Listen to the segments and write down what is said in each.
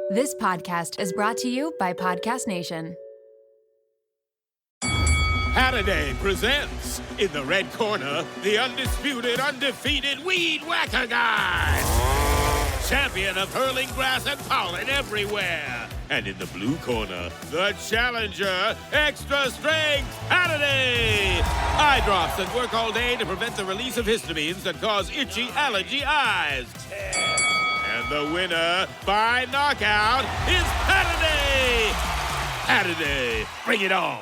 This podcast is brought to you by Podcast Nation. Holiday presents, in the red corner, the undisputed, undefeated Weed Whacker Guy. Champion of hurling grass and pollen everywhere. And in the blue corner, the challenger, extra strength Holiday. Eye drops that work all day to prevent the release of histamines that cause itchy allergy eyes. And the winner by knockout is Holiday. Holiday, bring it on.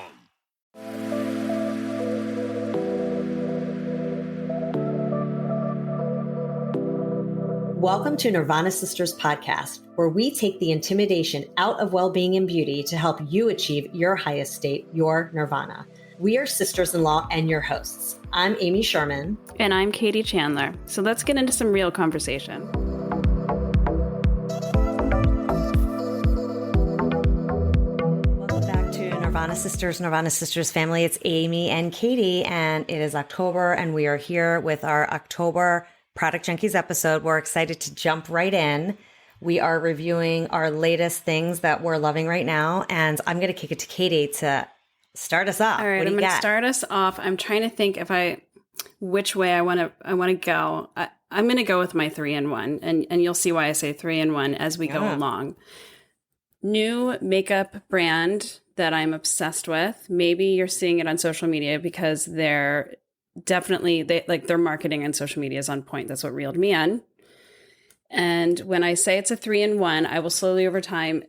Welcome to Nirvana Sisters podcast, where we take the intimidation out of well-being and beauty to help you achieve your highest state, your nirvana. We are sisters-in-law and your hosts. I'm Amy Sherman. And I'm Katie Chandler. So let's get into some real conversation. Welcome back to Nirvana Sisters family. It's Amy and Katie, and it is October, and we are here with our October Product Junkies episode. We're excited to jump right in. We are reviewing our latest things that we're loving right now, and I'm going to kick it to Katie to start us off. All right, I'm going to start us off. I'm trying to think which way I want to go. I'm going to go with my 3-in-1, and you'll see why I say 3-in-1 as we go along. New makeup brand that I'm obsessed with. Maybe you're seeing it on social media because they're definitely, their marketing on social media is on point. That's what reeled me in. And when I say it's a 3-in-1, I will slowly over time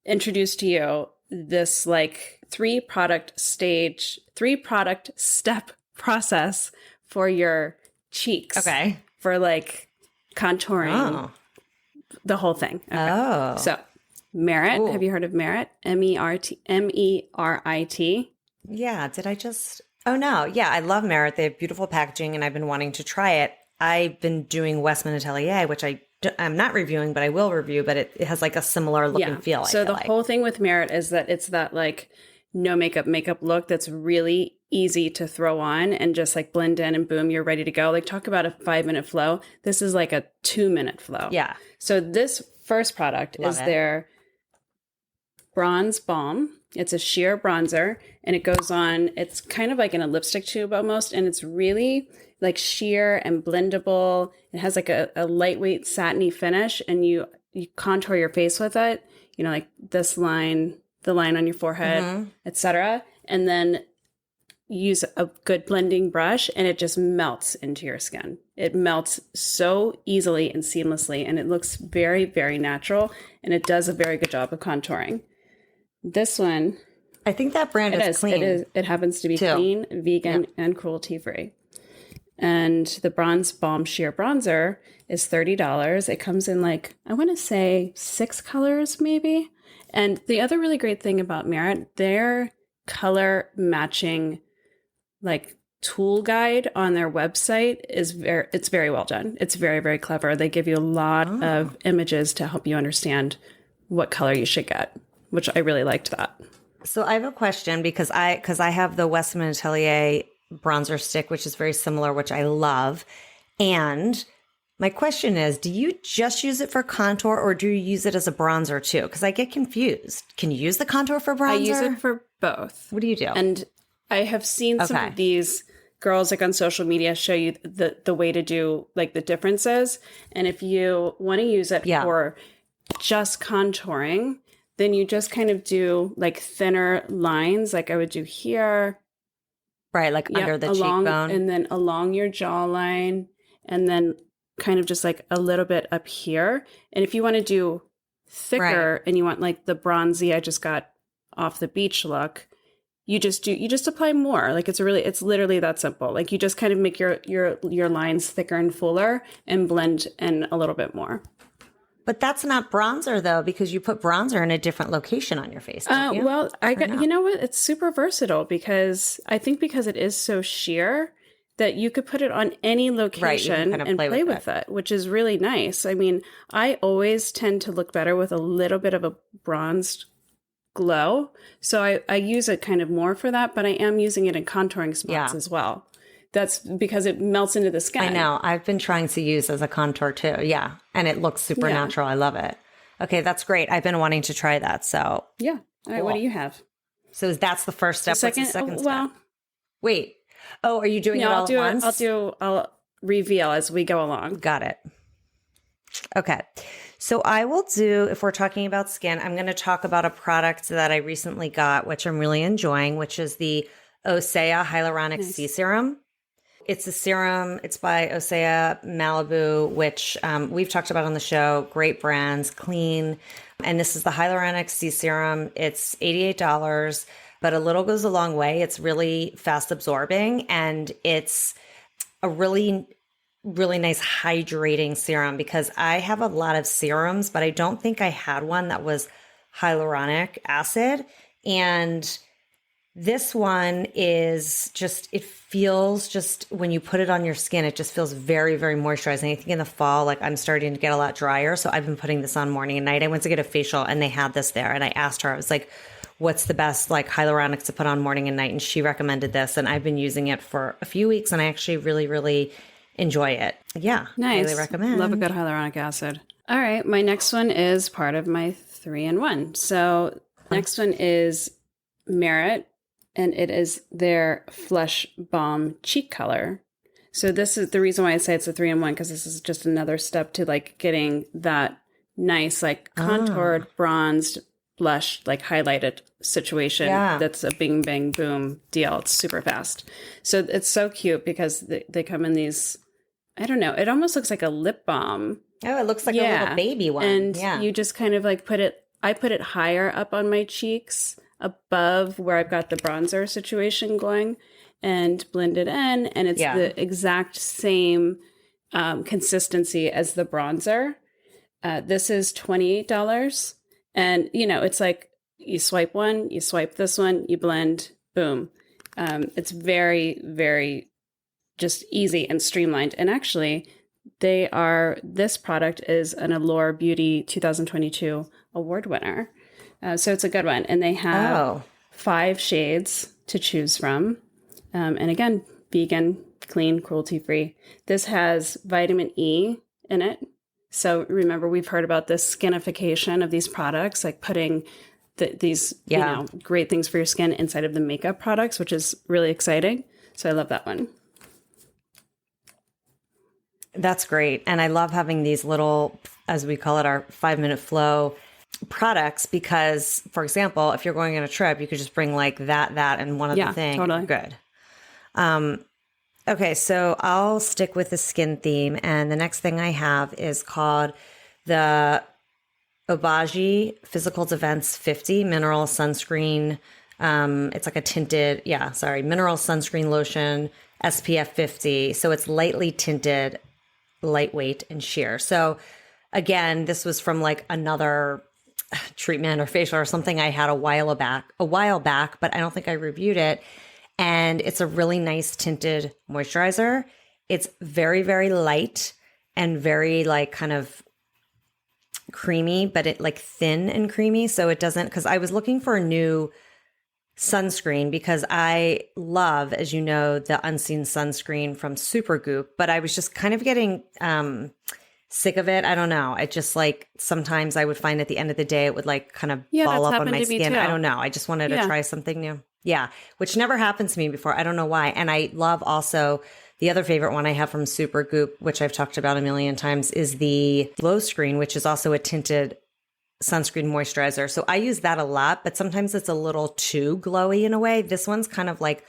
introduce to you this three product step process for your cheeks. Okay. For contouring. The whole thing. Okay. Oh. So Merit. Ooh. Have you heard of Merit? Merit. Yeah. Did I just... Oh, no. Yeah, I love Merit. They have beautiful packaging, and I've been wanting to try it. I've been doing Westman Atelier, which I'm not reviewing, but I will review, but it has a similar look and feel. So the whole thing with Merit is that it's that no makeup look that's really easy to throw on and just blend in and boom, you're ready to go. Talk about a 5-minute flow. This is a 2-minute flow. Yeah. So this first product is their Bronze Balm. It's a sheer bronzer, and it goes on, it's kind of in a lipstick tube almost, and it's really sheer and blendable. It has a lightweight satiny finish, and you contour your face with it, this line, the line on your forehead, etc. And then use a good blending brush, and it just melts into your skin. It melts so easily and seamlessly, and it looks very, very natural, and it does a very good job of contouring. This one, I think that brand is clean. It happens to be clean, vegan, and cruelty-free. And the Bronze Balm Sheer Bronzer is $30. It comes in I want to say 6 colors maybe. And the other really great thing about Merit, their color matching tool guide on their website is very well done. It's very, very clever. They give you a lot of images to help you understand what color you should get, which I really liked that. So I have a question because I have the Westman Atelier bronzer stick, which is very similar, which I love. And my question is, do you just use it for contour, or do you use it as a bronzer too? Because I get confused. Can you use the contour for bronzer? I use it for both. What do you do? And I have seen some of these girls on social media show you the way to do the differences. And if you want to use it for just contouring, then you just kind of do thinner lines, I would do here. Right, under the cheekbone. And then along your jawline, and then kind of just a little bit up here. And if you want to do thicker and you want the bronzy I just got off the beach look, you just apply more. It's literally that simple. You just kind of make your lines thicker and fuller and blend in a little bit more. But that's not bronzer, though, because you put bronzer in a different location on your face. Don't you? Well, you know what? It's super versatile because it is so sheer that you could put it on any location and play with it, which is really nice. I mean, I always tend to look better with a little bit of a bronzed glow. So I use it kind of more for that, but I am using it in contouring spots as well. That's because it melts into the skin. I know. I've been trying to use as a contour too. Yeah. And it looks super natural. I love it. Okay, that's great. I've been wanting to try that. So Yeah. All right. What do you have? So that's the first step. The What's the second step? Well, Wait. Oh, are you doing it all at once? I'll reveal as we go along. Got it. Okay. So I will do, if we're talking about skin, I'm going to talk about a product that I recently got, which I'm really enjoying, which is the Osea Hyaluronic C Serum. It's a serum. It's by Osea Malibu, which we've talked about on the show. Great brands, clean. And this is the Hyaluronic C Serum. It's $88, but a little goes a long way. It's really fast absorbing, and it's a really nice hydrating serum, because I have a lot of serums, but I don't think I had one that was hyaluronic acid. And this one is just, it feels just, when you put it on your skin, it just feels very, very moisturizing. I think in the fall, like I'm starting to get a lot drier. So I've been putting this on morning and night. I went to get a facial and they had this there. And I asked her, I was like, what's the best like hyaluronics to put on morning and night? And she recommended this. And I've been using it for a few weeks and I actually really, really enjoy it. Yeah. Nice. Highly recommend. Love a good hyaluronic acid. All right. My next one is part of my 3-in-1. So next one is Merit, and it is their Flush Balm Cheek Color. So this is the reason why I say it's a 3-in-1, because this is just another step to like getting that nice, like contoured, bronzed, blush, like highlighted situation. Yeah. That's a bing, bang, boom deal. It's super fast. So it's so cute because they come in these, I don't know, it almost looks like a lip balm. Oh, it looks like a little baby one. And you just kind of like I put it higher up on my cheeks above where I've got the bronzer situation going, and blend it in. And it's the exact same consistency as the bronzer. This is $28. And, you know, it's like you swipe one, you swipe this one, you blend, boom. It's very, very just easy and streamlined. And actually, this product is an Allure Beauty 2022 award winner. So it's a good one. And they have 5 shades to choose from. And again, vegan, clean, cruelty-free. This has vitamin E in it. So remember, we've heard about this skinification of these products, like putting these you know, great things for your skin inside of the makeup products, which is really exciting. So I love that one. That's great. And I love having these little, as we call it, our 5-minute flow products, because, for example, if you're going on a trip, you could just bring like that, and one other thing. Totally. Good. Okay, so I'll stick with the skin theme. And the next thing I have is called the Obagi Physical Defense 50 Mineral Sunscreen. It's like a tinted, mineral sunscreen lotion, SPF 50. So it's lightly tinted, lightweight, and sheer. So again, this was from like another treatment or facial or something I had a while back, but I don't think I reviewed it. And it's a really nice tinted moisturizer. It's very, very light and very like kind of creamy, but it like thin and creamy. So it doesn't, because I was looking for a new sunscreen because I love, as you know, the Unseen sunscreen from Supergoop, but I was just kind of getting sick of it. I don't know. I just like, sometimes I would find at the end of the day, it would like kind of ball up on my skin. I don't know. I just wanted to try something new. Yeah. Which never happened to me before. I don't know why. And I love also the other favorite one I have from Supergoop, which I've talked about a million times, is the Glow Screen, which is also a tinted sunscreen moisturizer. So I use that a lot, but sometimes it's a little too glowy in a way. This one's kind of like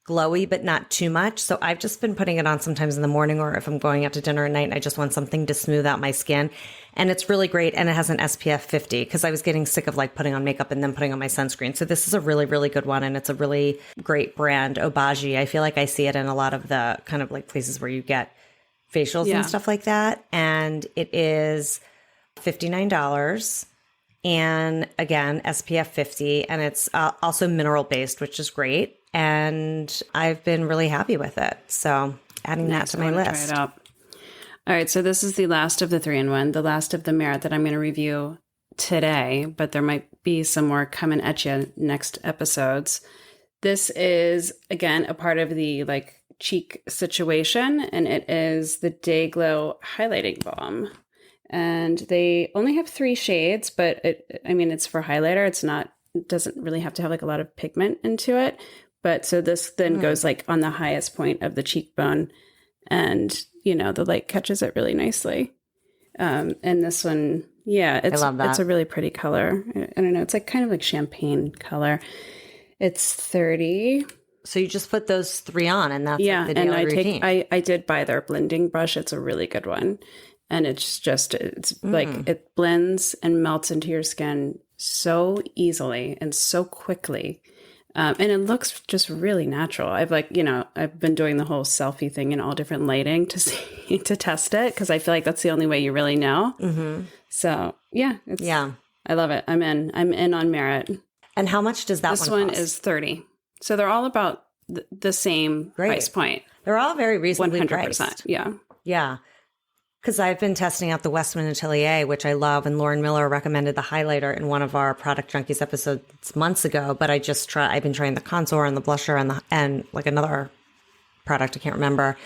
glowy, but not too much. So I've just been putting it on sometimes in the morning, or if I'm going out to dinner at night and I just want something to smooth out my skin. And it's really great. And it has an SPF 50 because I was getting sick of like putting on makeup and then putting on my sunscreen. So this is a really, really good one. And it's a really great brand, Obagi. I feel like I see it in a lot of the kind of like places where you get facials and stuff like that. And it is $59. And again, SPF 50. And it's also mineral based, which is great. And I've been really happy with it. So adding that to my list. Try it out. All right. So this is the last of the 3-in-1, the last of the Merit that I'm going to review today, but there might be some more coming at you next episodes. This is, again, a part of the like cheek situation, and it is the Day Glow Highlighting Balm. And they only have 3 shades, but it's for highlighter. It doesn't really have to have like a lot of pigment into it. But so this then goes like on the highest point of the cheekbone, and the light catches it really nicely. And this one, I love that. It's a really pretty color. I don't know. It's like kind of like champagne color. It's $30. So you just put those 3 on, and that's like the daily routine. I did buy their blending brush. It's a really good one, and it's like it blends and melts into your skin so easily and so quickly. And it looks just really natural. I've been doing the whole selfie thing in all different lighting to test it, because I feel like that's the only way you really know. Mm-hmm. So I love it. I'm in on Merit. And how much does that this one cost? This one is $30. So they're all about the same price point. They're all very reasonably 100%. Priced. Yeah. Yeah. Because I've been testing out the Westman Atelier, which I love, and Lauren Miller recommended the highlighter in one of our Product Junkies episodes months ago. But I've been trying the contour and the blusher and like another product I can't remember,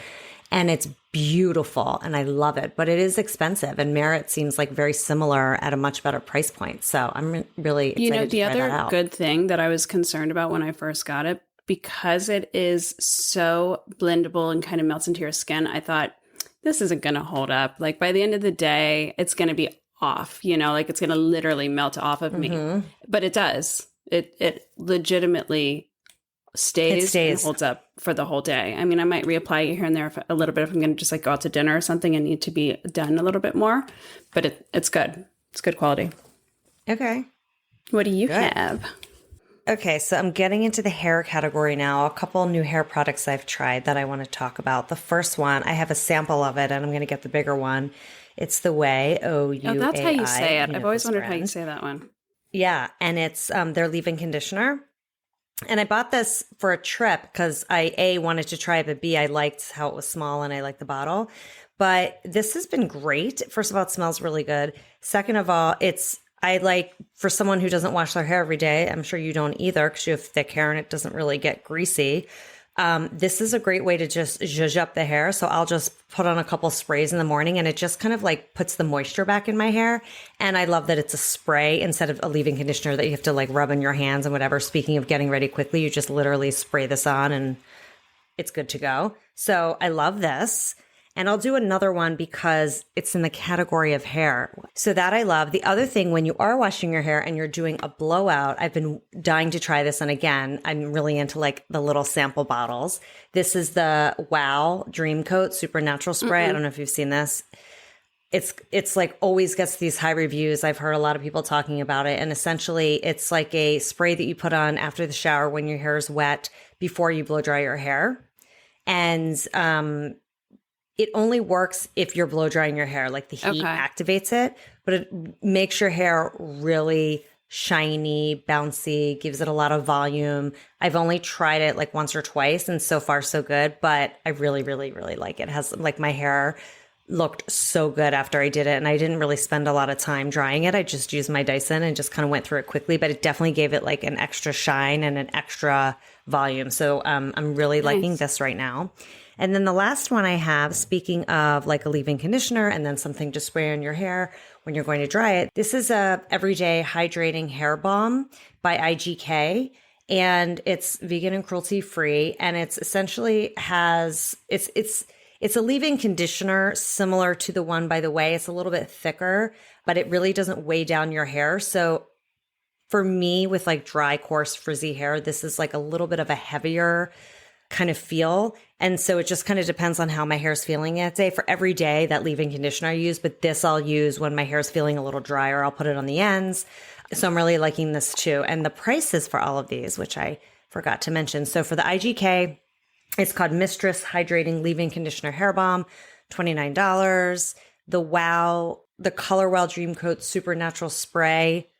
and it's beautiful and I love it. But it is expensive, and Merit seems like very similar at a much better price point. So I'm really excited to try that out. The other good thing that I was concerned about when I first got it, because it is so blendable and kind of melts into your skin, I thought, this isn't going to hold up. Like by the end of the day, it's going to be off, like it's going to literally melt off of me. But it does. It legitimately stays and holds up for the whole day. I mean, I might reapply it here and there a little bit if I'm going to just like go out to dinner or something and need to be done a little bit more. But it's good. It's good quality. Okay. What do you have? Okay, so I'm getting into the hair category now. A couple new hair products I've tried that I want to talk about. The first one, I have a sample of it, and I'm going to get the bigger one. It's the Ouai, O-U-A-I. Oh, that's how you say it. I've always wondered how you say that one. Yeah, and it's their leave-in conditioner. And I bought this for a trip because I, A, wanted to try it, but B, I liked how it was small and I liked the bottle. But this has been great. First of all, it smells really good. Second of all, for someone who doesn't wash their hair every day, I'm sure you don't either because you have thick hair and it doesn't really get greasy. This is a great way to just zhuzh up the hair. So I'll just put on a couple sprays in the morning and it just kind of like puts the moisture back in my hair. And I love that it's a spray instead of a leave-in conditioner that you have to like rub in your hands and whatever. Speaking of getting ready quickly, you just literally spray this on and it's good to go. So I love this. And I'll do another one because it's in the category of hair. So that I love. The other thing, when you are washing your hair and you're doing a blowout, I've been dying to try this. And again, I'm really into like the little sample bottles. This is the Wow Dream Coat Supernatural Spray. Mm-hmm. I don't know if you've seen this. It's like always gets these high reviews. I've heard a lot of people talking about it. And essentially it's like a spray that you put on after the shower when your hair is wet before you blow dry your hair. And, it only works if you're blow drying your hair, like the heat activates it, but it makes your hair really shiny, bouncy, gives it a lot of volume. I've only tried it like once or twice and so far so good, but I really, really, really like it. It has like my hair looked so good after I did it and I didn't really spend a lot of time drying it. I just used my Dyson and just kind of went through it quickly, but it definitely gave it like an extra shine and an extra volume. So I'm really liking this right now. And then the last one I have, speaking of like a leave-in conditioner and then something to spray on your hair when you're going to dry it. This is a everyday hydrating hair balm by IGK. And it's vegan and cruelty free. And it's essentially it's a leave-in conditioner similar to the one by the Ouai. It's a little bit thicker, but it really doesn't weigh down your hair. So for me with like dry, coarse, frizzy hair, this is like a little bit of a heavier kind of feel. And so it just kind of depends on how my hair is feeling that day. For every day, that leave-in conditioner I use, but this I'll use when my hair is feeling a little drier. I'll put it on the ends. So I'm really liking this too. And the prices for all of these, which I forgot to mention. So for the IGK, it's called Mistress Hydrating Leave-In Conditioner Hair Balm, $29. The Wow, the Color Wow Dream Coat Supernatural Spray,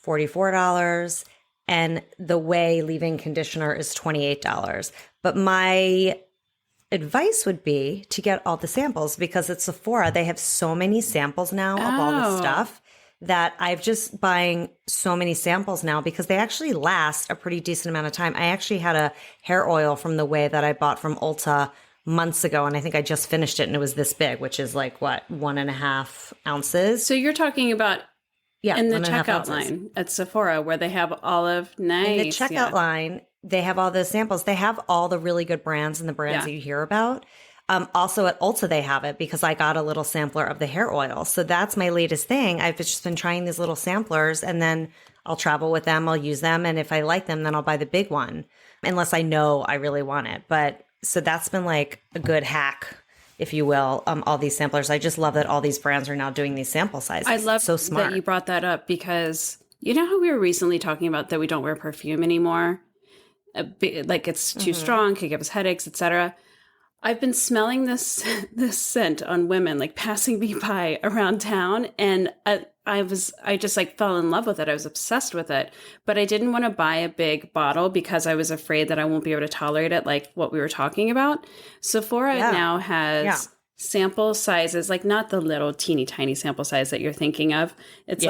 $44. And the Ouai leave-in conditioner is $28. But my advice would be to get all the samples because at Sephora, they have so many samples now of all the stuff that I've just buying so many samples now because they actually last a pretty decent amount of time. I actually had a hair oil from the Ouai that I bought from Ulta months ago, and I think I just finished it, and it was this big, which is like what, 1.5 ounces. So you're talking about in the 1.5 checkout ounces. line at Sephora where they have olive. Nice. In the checkout line, they have all those samples. They have all the really good brands and the brands that you hear about. Also at Ulta, they have it because I got a little sampler of the hair oil. So that's my latest thing. I've just been trying these little samplers, and then I'll travel with them. I'll use them. And if I like them, then I'll buy the big one, unless I know I really want it. But so that's been like a good hack, if you will, all these samplers. I just love that all these brands are now doing these sample sizes. I love so smart that you brought that up, because you know how we were recently talking about that we don't wear perfume anymore? Like it's too strong, could give us headaches, etc. I've been smelling this scent on women, like passing me by around town, and I just like fell in love with it. I was obsessed with it, but I didn't want to buy a big bottle because I was afraid that I won't be able to tolerate it, like what we were talking about. Sephora now has sample sizes, like not the little teeny tiny sample size that you're thinking of. It's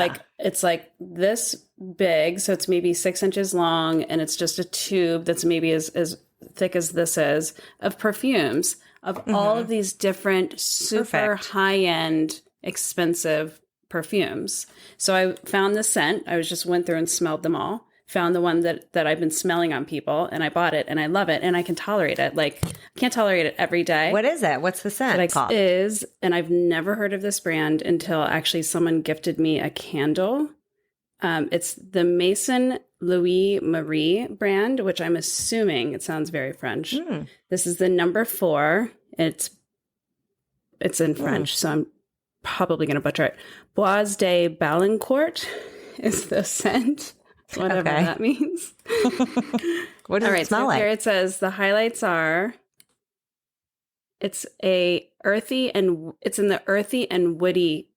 like this big, so it's maybe 6 inches long, and it's just a tube that's maybe as thick as this is, of perfumes of all of these different super high-end expensive perfumes. So I found the scent. I went through and smelled them all, found the one that I've been smelling on people, and I bought it, and I love it, and I can tolerate it. Like, I can't tolerate it every day. What is it? What's the scent called? And I've never heard of this brand until actually someone gifted me a candle. It's the Maison Louis Marie brand, which I'm assuming it sounds very French. This is the number 4. It's in French, so I'm probably going to butcher it. Bois de Balancourt is the scent, whatever that means. What does it smell like? Here it says the highlights are. It's in the earthy and woody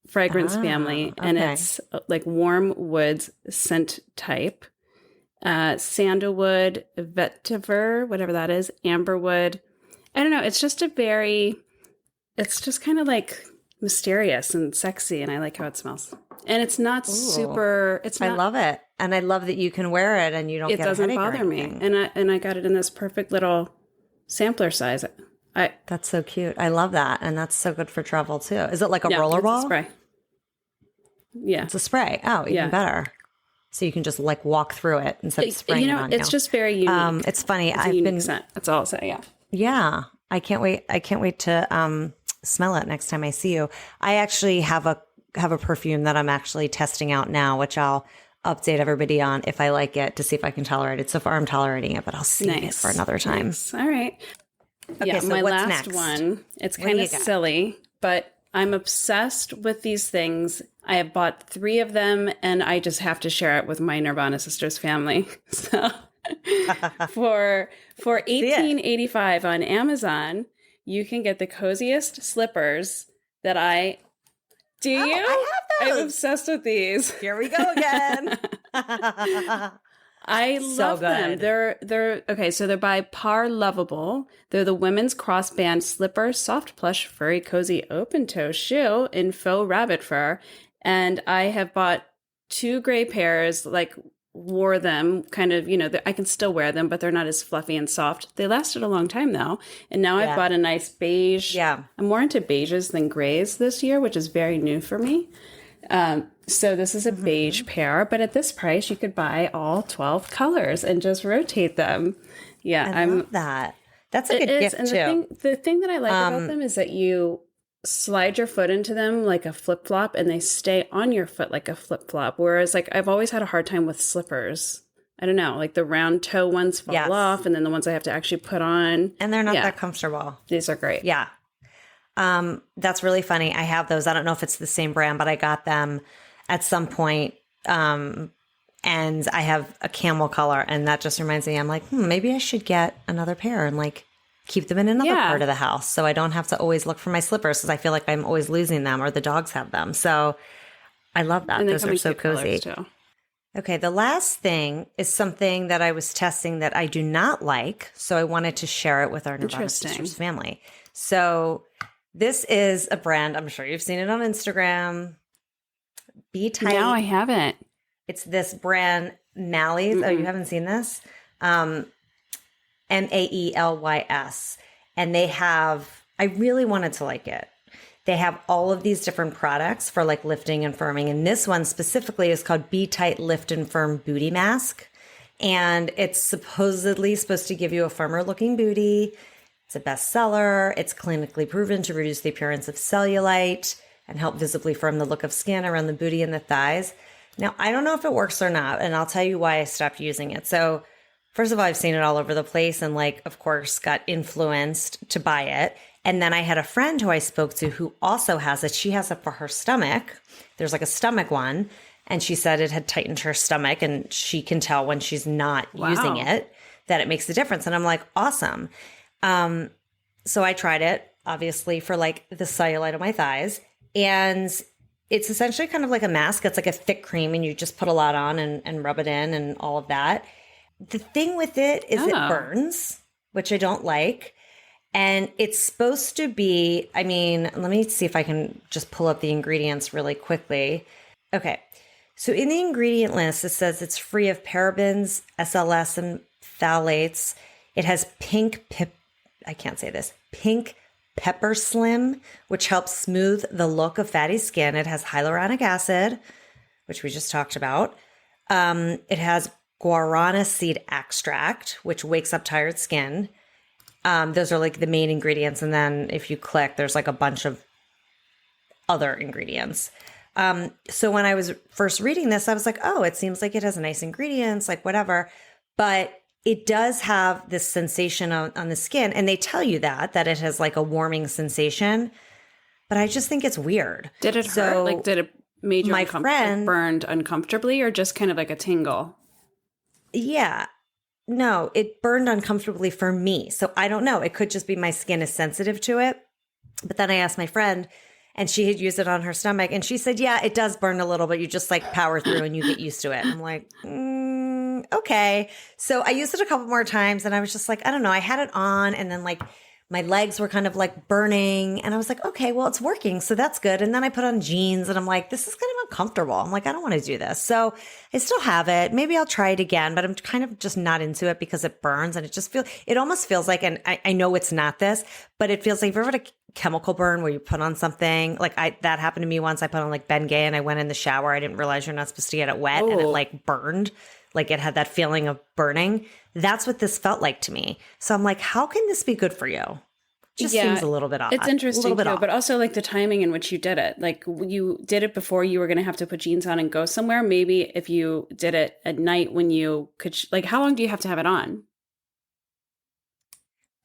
fragrance family, and it's like warm woods scent type. Sandalwood, vetiver, whatever that is, amberwood. I don't know. It's just kind of like mysterious and sexy, and I like how it smells. And it's not super. I love it, and I love that you can wear it and you don't. It doesn't bother me, and I got it in this perfect little sampler size. That's so cute. I love that, and that's so good for travel too. Is it like a rollerball? It's a spray. Yeah, it's a spray. Oh, even better. So you can just like walk through it instead of spraying it on you. It's just very unique. It's funny. That's all I'll say. Yeah. Yeah. I can't wait to smell it next time I see you. I actually have a perfume that I'm actually testing out now, which I'll update everybody on if I like it, to see if I can tolerate it. So far I'm tolerating it, but I'll save it for another time. Nice. All right. Okay, so my what's last next? one, it's kind of silly, but I'm obsessed with these things. I have bought 3 of them, and I just have to share it with my Nirvana Sisters family. So for $18.85 on Amazon, you can get the coziest slippers that I do. You? I have those. I'm obsessed with these. Here we go again. I love them. They're okay. So they're by Par Lovable. They're the women's crossband slipper, soft plush, furry, cozy, open toe shoe in faux rabbit fur. And I have bought 2 gray pairs. Like, wore them kind of. I can still wear them, but they're not as fluffy and soft. They lasted a long time though. And now I've bought a nice beige. Yeah, I'm more into beiges than grays this year, which is very new for me. So this is a beige pair, but at this price, you could buy all 12 colors and just rotate them. Yeah, I love that. That's a good gift and too. The thing that I like about them is that you slide your foot into them like a flip flop, and they stay on your foot like a flip flop. Whereas, like, I've always had a hard time with slippers. I don't know, like the round toe ones fall off, and then the ones I have to actually put on, and they're not that comfortable. These are great. Yeah. That's really funny. I have those. I don't know if it's the same brand, but I got them at some point. And I have a camel color, and that just reminds me, I'm like, maybe I should get another pair and like keep them in another part of the house, so I don't have to always look for my slippers, because I feel like I'm always losing them, or the dogs have them. So I love that. Those are so cozy. Okay. The last thing is something that I was testing that I do not like. So I wanted to share it with our Nirvana Sisters family. So this is a brand, I'm sure you've seen it on Instagram. Be Tight. No, I haven't. It's this brand, Mally's. Oh, you haven't seen this? And Maelys. And they have, I really wanted to like it. They have all of these different products for like lifting and firming. And this one specifically is called Be Tight Lift and Firm Booty Mask. And it's supposedly supposed to give you a firmer looking booty. It's a bestseller. It's clinically proven to reduce the appearance of cellulite and help visibly firm the look of skin around the booty and the thighs. Now, I don't know if it works or not, and I'll tell you why I stopped using it. So first of all, I've seen it all over the place and like, of course, got influenced to buy it. And then I had a friend who I spoke to who also has it. She has it for her stomach. There's like a stomach one. And she said it had tightened her stomach and she can tell when she's not using it that it makes a difference. And I'm like, awesome. So I tried it, obviously, for like the cellulite on my thighs. And it's essentially kind of like a mask. It's like a thick cream and you just put a lot on and rub it in and all of that. The thing with it is it burns, which I don't like. And it's supposed to be, I mean, let me see if I can just pull up the ingredients really quickly. Okay. So in the ingredient list, it says it's free of parabens, SLS, and phthalates. It has pink pepper slim, which helps smooth the look of fatty skin. It has hyaluronic acid, which we just talked about. It has guarana seed extract, which wakes up tired skin. Those are like the main ingredients. And then if you click, there's like a bunch of other ingredients. So when I was first reading this, I was like, oh, it seems like it has nice ingredients, like whatever. But it does have this sensation on the skin. And they tell you that it has like a warming sensation. But I just think it's weird. Did it hurt? Like, did it make you burned uncomfortably or just kind of like a tingle? Yeah. No, it burned uncomfortably for me. So I don't know. It could just be my skin is sensitive to it. But then I asked my friend, and she had used it on her stomach. And she said, yeah, it does burn a little, but you just like power through and you get used to it. I'm like, okay. So I used it a couple more times and I was just like, I don't know. I had it on and then like my legs were kind of like burning. And I was like, okay, well, it's working. So that's good. And then I put on jeans and I'm like, this is kind of uncomfortable. I'm like, I don't want to do this. So I still have it. Maybe I'll try it again, but I'm kind of just not into it because it burns and it almost feels like, and I know it's not this, but it feels like if you ever had a chemical burn where you put on something like that happened to me once. I put on like Bengay and I went in the shower. I didn't realize you're not supposed to get it wet and it like burned. Like it had that feeling of burning. That's what this felt like to me. So I'm like, how can this be good for you? Just seems a little bit odd. It's interesting too, but also like the timing in which you did it. Like you did it before you were going to have to put jeans on and go somewhere. Maybe if you did it at night when you could, like how long do you have to have it on?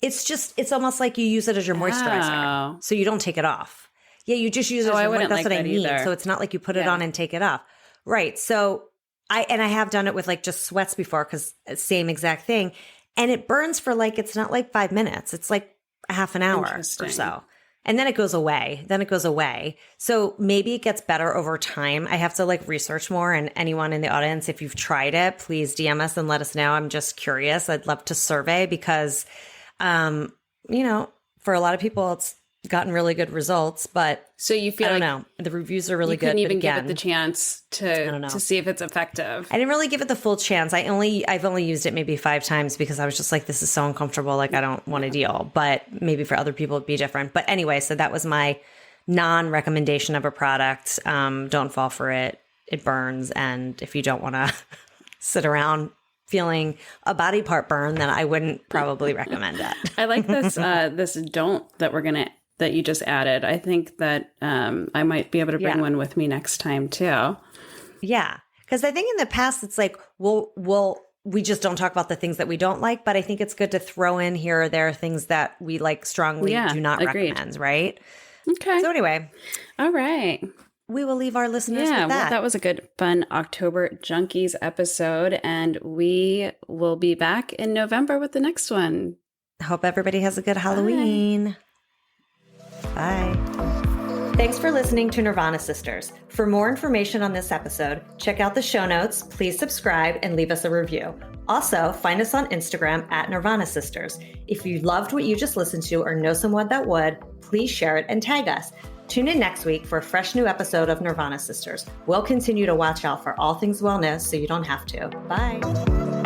It's almost like you use it as your moisturizer. So you don't take it off. Yeah, you just use it as your moisturizer. That's what I mean. So it's not like you put it on and take it off. Right. So I have done it with like just sweats before because same exact thing. And it burns for like, it's not like 5 minutes. It's like a half an hour or so. And then it goes away. So maybe it gets better over time. I have to like research more. And anyone in the audience, if you've tried it, please DM us and let us know. I'm just curious. I'd love to survey because, for a lot to people, it's gotten really good resules, but so you feel I don't know. The reviews are really good. Couldn't even give it the chance to see if it's effective. I didn't really give it the full chance. I've only used it maybe 5 times because I was just like, this is so uncomfortable. Like I don't want to deal, but maybe for other people it'd be different. But anyway, so that was my non-recommendation of a product. Don't fall for it. It burns. And if you don't want to sit around feeling a body part burn, then I wouldn't probably recommend it. I like this, this don't that you just added. I think that I might be able to bring one with me next time too. Yeah. Because I think in the past, it's like, we just don't talk about the things that we don't like, but I think it's good to throw in here or there things that we like strongly do not recommend, right? Okay. So anyway. All right. We will leave our listeners with that. Well, that was a good, fun October Junkies episode, and we will be back in November with the next one. Hope everybody has a good Halloween. Bye. Thanks for listening to Nirvana Sisters. For more information on this episode, check out the show notes, please subscribe, and leave us a review. Also, find us on Instagram at Nirvana Sisters. If you loved what you just listened to or know someone that would, please share it and tag us. Tune in next week for a fresh new episode of Nirvana Sisters. We'll continue to watch out for all things wellness so you don't have to. Bye.